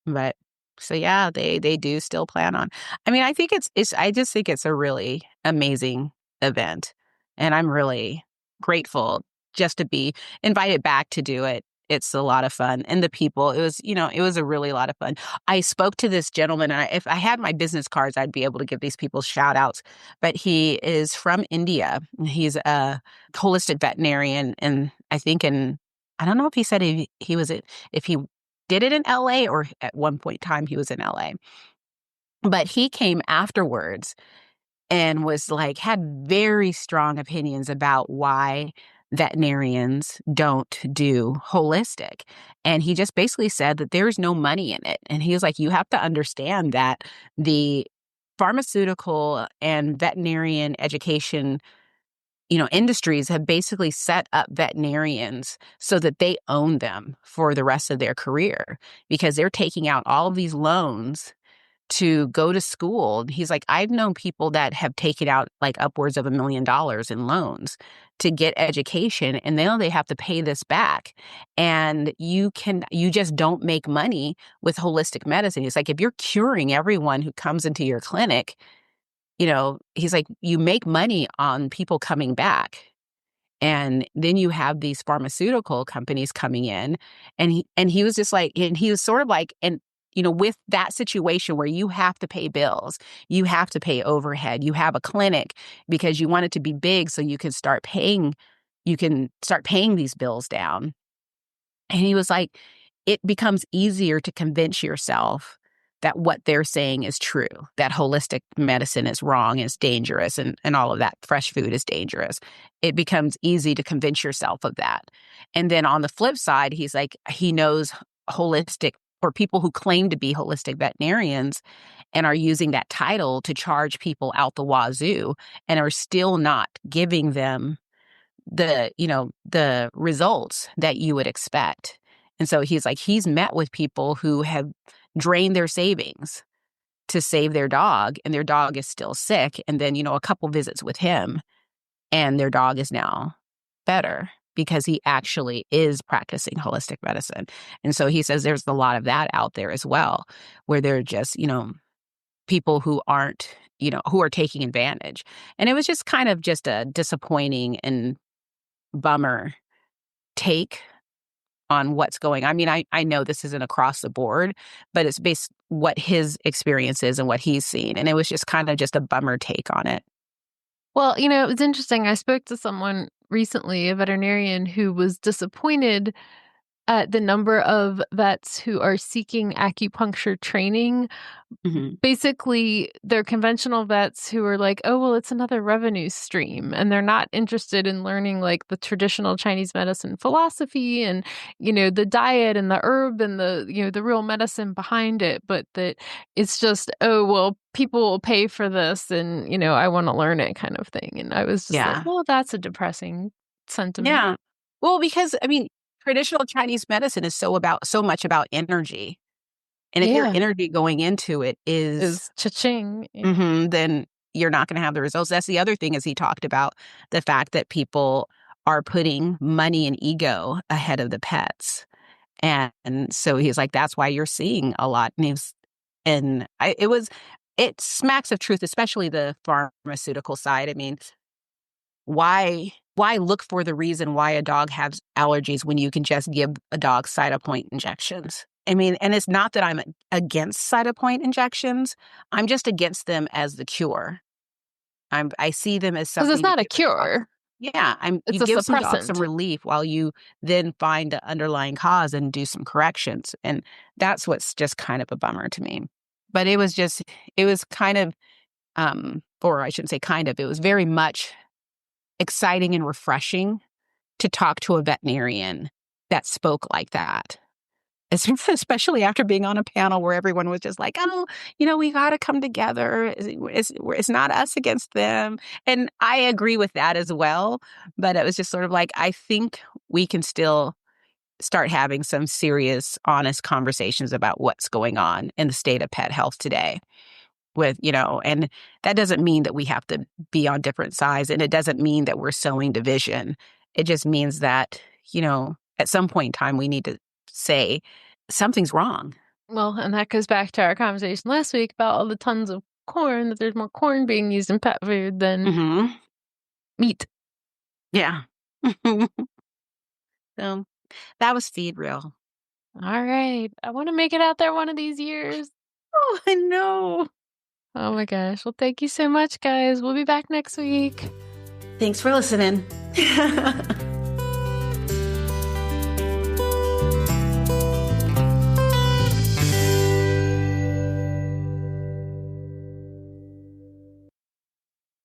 But so yeah, they do still plan on. I mean, I think I just think it's a really amazing event. And I'm really grateful just to be invited back to do it. It's a lot of fun. And the people, it was a really lot of fun. I spoke to this gentleman, and if I had my business cards, I'd be able to give these people shout outs. But he is from India. He's a holistic veterinarian. And I think I don't know if he said if he did it in LA or at one point in time he was in LA. But he came afterwards and was like, had very strong opinions about why veterinarians don't do holistic. And he just basically said that there's no money in it. And he was like, you have to understand that the pharmaceutical and veterinarian education industries have basically set up veterinarians so that they own them for the rest of their career because they're taking out all of these loans to go to school. He's like, I've known people that have taken out like upwards of $1 million in loans to get education, and now they have to pay this back. And you just don't make money with holistic medicine. He's like, if you're curing everyone who comes into your clinic, he's like, you make money on people coming back. And then you have these pharmaceutical companies coming in. And he was just like, and he was sort of like, and, with that situation where you have to pay bills, you have to pay overhead, you have a clinic because you want it to be big so you can start paying these bills down. And he was like, it becomes easier to convince yourself that what they're saying is true, that holistic medicine is wrong, is dangerous, and all of that. Fresh food is dangerous. It becomes easy to convince yourself of that. And then on the flip side, he's like, he knows holistic or people who claim to be holistic veterinarians and are using that title to charge people out the wazoo and are still not giving them the results that you would expect. And so he's like, he's met with people who have drained their savings to save their dog, and their dog is still sick. And then, a couple visits with him, and their dog is now better because he actually is practicing holistic medicine. And so he says there's a lot of that out there as well, where they're just, people who aren't, who are taking advantage. And it was just kind of just a disappointing and bummer take on what's going on. I mean, I know this isn't across the board, but it's based what his experience is and what he's seen. And it was just kind of just a bummer take on it. Well, it's interesting. I spoke to someone recently, a veterinarian, who was disappointed at the number of vets who are seeking acupuncture training. Mhm. Basically, they're conventional vets who are like, oh, well, it's another revenue stream. And they're not interested in learning like the traditional Chinese medicine philosophy and, the diet and the herb and the real medicine behind it. But that it's just, oh, well, people will pay for this and, I want to learn it kind of thing. And I was just like, Yeah. well, that's a depressing sentiment. Yeah. Well, because I mean, traditional Chinese medicine is so much about energy. And if your Yeah. energy going into it is Is cha-ching. then you're not gonna have the results. That's the other thing is he talked about the fact that people are putting money and ego ahead of the pets. And so he's like, "That's why you're seeing a lot." It smacks of truth, especially the pharmaceutical side. I mean, why look for the reason why a dog has allergies when you can just give a dog Cytopoint injections? I mean, and it's not that I'm against Cytopoint injections. I'm just against them as the cure. I see them as Because it's something to not a give the dog. cure. Yeah, It's you a give some dogs some suppressant. relief while you then find the underlying cause and do some corrections, and that's what's just kind of a bummer to me. But it was kind of, or I shouldn't say kind of, it was very much exciting and refreshing to talk to a veterinarian that spoke like that. Especially after being on a panel where everyone was just like, "Oh, we gotta come together. It's not us against them." And I agree with that as well, but it was just sort of like, I think we can still start having some serious, honest conversations about what's going on in the state of pet health today and that doesn't mean that we have to be on different sides, and it doesn't mean that we're sowing division. It just means that, at some point in time, we need to say something's wrong. Well, and that goes back to our conversation last week about all the tons of corn, that there's more corn being used in pet food than Mhm. meat. Yeah. So, that was Feed Real. All right. I want to make it out there one of these years. Oh, I know. Oh my gosh. Well, thank you so much, guys. We'll be back next week. Thanks for listening.